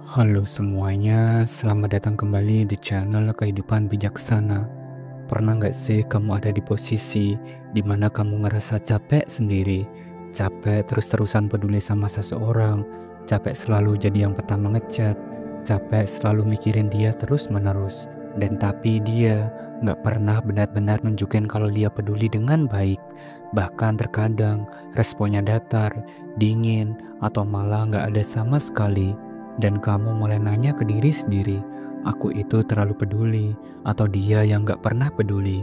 Halo semuanya, selamat datang kembali di channel Kehidupan Bijaksana. Pernah nggak sih kamu ada di posisi di mana kamu ngerasa capek sendiri, capek terus-terusan peduli sama seseorang, capek selalu jadi yang pertama ngechat, capek selalu mikirin dia terus-menerus, dan tapi dia nggak pernah benar-benar nunjukin kalau dia peduli dengan baik. Bahkan terkadang responnya datar, dingin, atau malah nggak ada sama sekali. Dan kamu mulai nanya ke diri sendiri, aku itu terlalu peduli atau dia yang gak pernah peduli.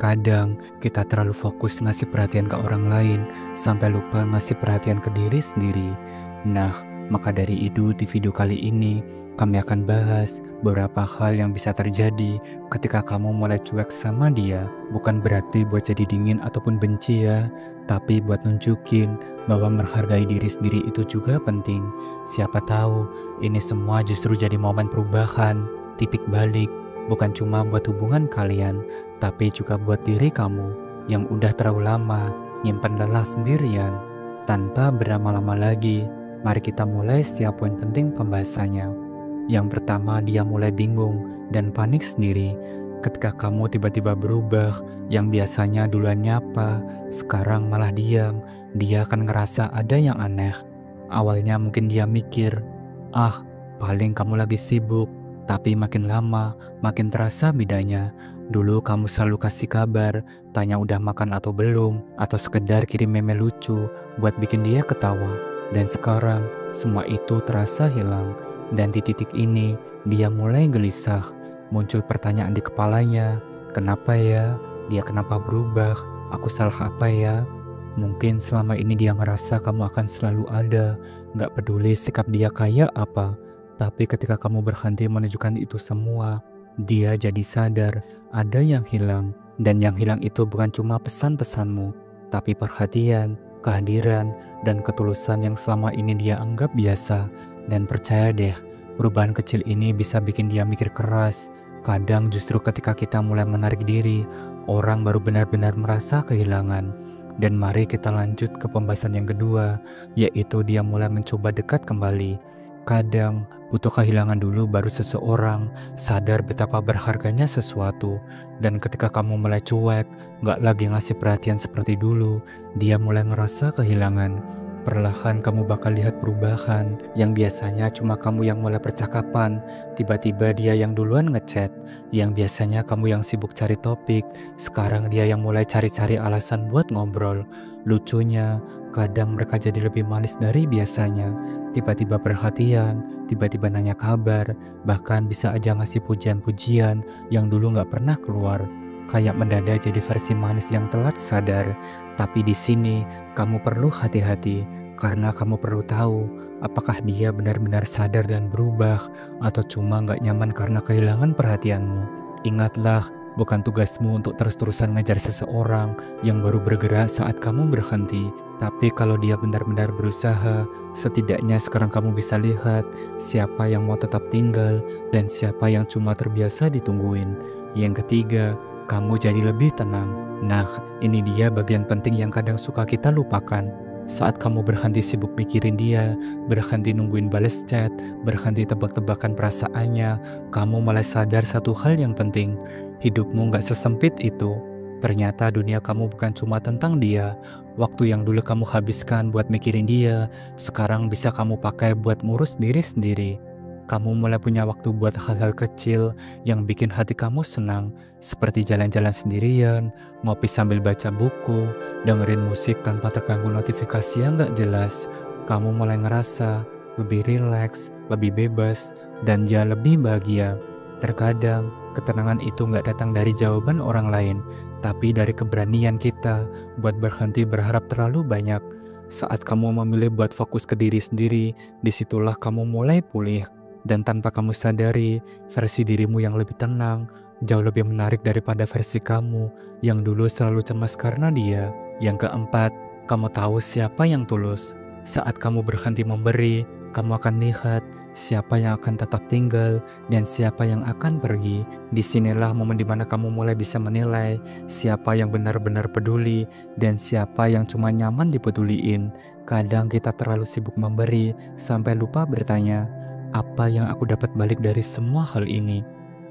Kadang kita terlalu fokus ngasih perhatian ke orang lain sampai lupa ngasih perhatian ke diri sendiri. Nah, maka dari itu di video kali ini kami akan bahas beberapa hal yang bisa terjadi ketika kamu mulai cuek sama dia. Bukan berarti buat jadi dingin ataupun benci ya, tapi buat nunjukin bahwa menghargai diri sendiri itu juga penting. Siapa tahu ini semua justru jadi momen perubahan, titik balik, bukan cuma buat hubungan kalian, tapi juga buat diri kamu yang udah terlalu lama nyimpan lelah sendirian. Tanpa berlama-lama lagi, mari kita mulai setiap poin penting pembahasannya. Yang pertama, dia mulai bingung dan panik sendiri. Ketika kamu tiba-tiba berubah, yang biasanya duluan nyapa, sekarang malah diam, dia akan ngerasa ada yang aneh. Awalnya mungkin dia mikir, ah, paling kamu lagi sibuk, tapi makin lama, makin terasa bedanya. Dulu kamu selalu kasih kabar, tanya udah makan atau belum, atau sekedar kirim meme lucu buat bikin dia ketawa. Dan sekarang, semua itu terasa hilang. Dan di titik ini, dia mulai gelisah. Muncul pertanyaan di kepalanya, kenapa ya? Dia kenapa berubah? Aku salah apa ya? Mungkin selama ini dia ngerasa kamu akan selalu ada, gak peduli sikap dia kayak apa. Tapi ketika kamu berhenti menunjukkan itu semua, dia jadi sadar ada yang hilang. Dan yang hilang itu bukan cuma pesan-pesanmu, tapi perhatian, kehadiran, dan ketulusan yang selama ini dia anggap biasa. Dan percaya deh, perubahan kecil ini bisa bikin dia mikir keras. Kadang justru ketika kita mulai menarik diri, orang baru benar-benar merasa kehilangan. Dan mari kita lanjut ke pembahasan yang kedua, yaitu dia mulai mencoba dekat kembali. Kadang butuh kehilangan dulu baru seseorang sadar betapa berharganya sesuatu. Dan ketika kamu mulai cuek, gak lagi ngasih perhatian seperti dulu, dia mulai ngerasa kehilangan. Perlahan kamu bakal lihat perubahan. Yang biasanya cuma kamu yang mulai percakapan, tiba-tiba dia yang duluan ngechat. Yang biasanya kamu yang sibuk cari topik, sekarang dia yang mulai cari-cari alasan buat ngobrol. Lucunya, kadang mereka jadi lebih manis dari biasanya. Tiba-tiba perhatian, tiba-tiba nanya kabar, bahkan bisa aja ngasih pujian-pujian yang dulu gak pernah keluar. Kayak mendadak jadi versi manis yang telat sadar. Tapi di sini kamu perlu hati-hati, karena kamu perlu tahu apakah dia benar-benar sadar dan berubah atau cuma nggak nyaman karena kehilangan perhatianmu. Ingatlah, bukan tugasmu untuk terus-terusan ngejar seseorang yang baru bergerak saat kamu berhenti. Tapi kalau dia benar-benar berusaha, setidaknya sekarang kamu bisa lihat siapa yang mau tetap tinggal dan siapa yang cuma terbiasa ditungguin. Yang ketiga, kamu jadi lebih tenang. Nah, ini dia bagian penting yang kadang suka kita lupakan. Saat kamu berhenti sibuk mikirin dia, berhenti nungguin bales chat, berhenti tebak-tebakan perasaannya, kamu mulai sadar satu hal yang penting. Hidupmu gak sesempit itu. Ternyata dunia kamu bukan cuma tentang dia. Waktu yang dulu kamu habiskan buat mikirin dia, sekarang bisa kamu pakai buat ngurus diri sendiri. Kamu mulai punya waktu buat hal-hal kecil yang bikin hati kamu senang, seperti jalan-jalan sendirian, ngopi sambil baca buku, dengerin musik tanpa terganggu notifikasi yang gak jelas. Kamu mulai ngerasa lebih rileks, lebih bebas, dan dia lebih bahagia. Terkadang, ketenangan itu gak datang dari jawaban orang lain, tapi dari keberanian kita buat berhenti berharap terlalu banyak. Saat kamu memilih buat fokus ke diri sendiri, disitulah kamu mulai pulih. Dan tanpa kamu sadari, versi dirimu yang lebih tenang, jauh lebih menarik daripada versi kamu yang dulu selalu cemas karena dia. Yang keempat, kamu tahu siapa yang tulus. Saat kamu berhenti memberi, kamu akan lihat siapa yang akan tetap tinggal dan siapa yang akan pergi. Disinilah momen dimana kamu mulai bisa menilai siapa yang benar-benar peduli dan siapa yang cuma nyaman dipeduliin. Kadang kita terlalu sibuk memberi sampai lupa bertanya, Apa yang aku dapat balik dari semua hal ini?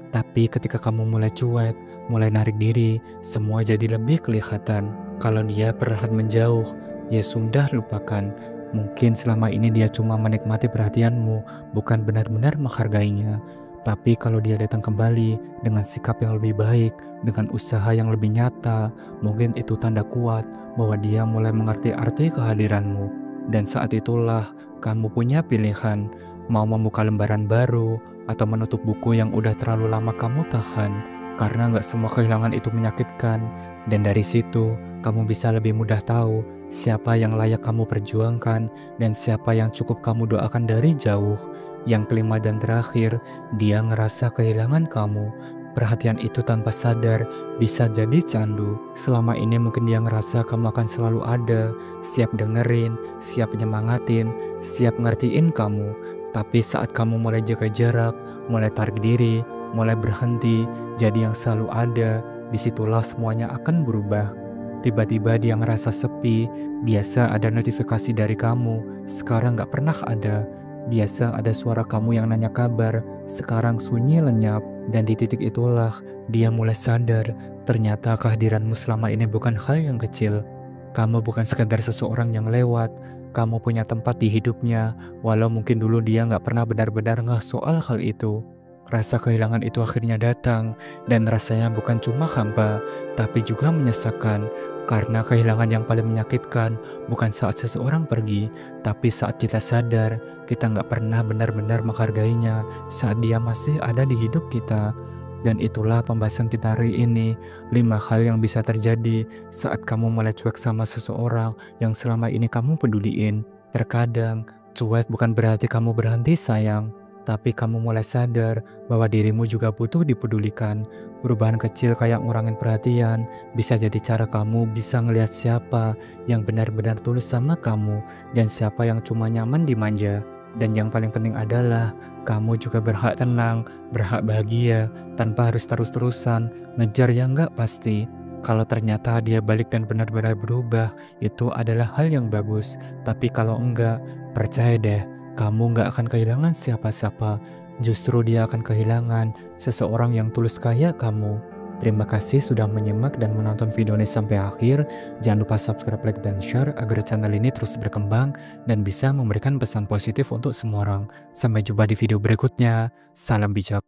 Tapi ketika kamu mulai cuek, mulai narik diri, semua jadi lebih kelihatan. Kalau dia perlahan menjauh, ya sudah lupakan. Mungkin selama ini dia cuma menikmati perhatianmu, bukan benar-benar menghargainya. Tapi kalau dia datang kembali dengan sikap yang lebih baik, dengan usaha yang lebih nyata, mungkin itu tanda kuat bahwa dia mulai mengerti arti kehadiranmu. Dan saat itulah kamu punya pilihan, mau membuka lembaran baru, atau menutup buku yang udah terlalu lama kamu tahan, karena nggak semua kehilangan itu menyakitkan. Dan dari situ, kamu bisa lebih mudah tahu siapa yang layak kamu perjuangkan dan siapa yang cukup kamu doakan dari jauh. Yang kelima dan terakhir, dia ngerasa kehilangan kamu. Perhatian itu tanpa sadar bisa jadi candu. Selama ini mungkin dia ngerasa kamu akan selalu ada, siap dengerin, siap nyemangatin, siap ngertiin kamu. Tapi saat kamu mulai jaga jarak, mulai tarik diri, mulai berhenti, jadi yang selalu ada, disitulah semuanya akan berubah. Tiba-tiba dia ngerasa sepi, biasa ada notifikasi dari kamu, sekarang gak pernah ada. Biasa ada suara kamu yang nanya kabar, sekarang sunyi lenyap. Dan di titik itulah, dia mulai sadar, ternyata kehadiranmu selama ini bukan hal yang kecil. Kamu bukan sekedar seseorang yang lewat, kamu punya tempat di hidupnya, walau mungkin dulu dia nggak pernah benar-benar ngeh soal hal itu. Rasa kehilangan itu akhirnya datang, dan rasanya bukan cuma hampa, tapi juga menyesakan. Karena kehilangan yang paling menyakitkan bukan saat seseorang pergi, tapi saat kita sadar kita nggak pernah benar-benar menghargainya saat dia masih ada di hidup kita. Dan itulah pembahasan kita hari ini, 5 hal yang bisa terjadi saat kamu mulai cuek sama seseorang yang selama ini kamu peduliin. Terkadang, cuek bukan berarti kamu berhenti sayang, tapi kamu mulai sadar bahwa dirimu juga butuh dipedulikan. Perubahan kecil kayak ngurangin perhatian bisa jadi cara kamu bisa ngelihat siapa yang benar-benar tulus sama kamu dan siapa yang cuma nyaman dimanja. Dan yang paling penting adalah kamu juga berhak tenang, berhak bahagia, tanpa harus terus-terusan ngejar yang nggak pasti. Kalau ternyata dia balik dan benar-benar berubah, itu adalah hal yang bagus. Tapi kalau enggak, percaya deh, kamu nggak akan kehilangan siapa-siapa. Justru dia akan kehilangan seseorang yang tulus kayak kamu. Terima kasih sudah menyimak dan menonton video ini sampai akhir. Jangan lupa subscribe, like, dan share agar channel ini terus berkembang dan bisa memberikan pesan positif untuk semua orang. Sampai jumpa di video berikutnya. Salam bijak.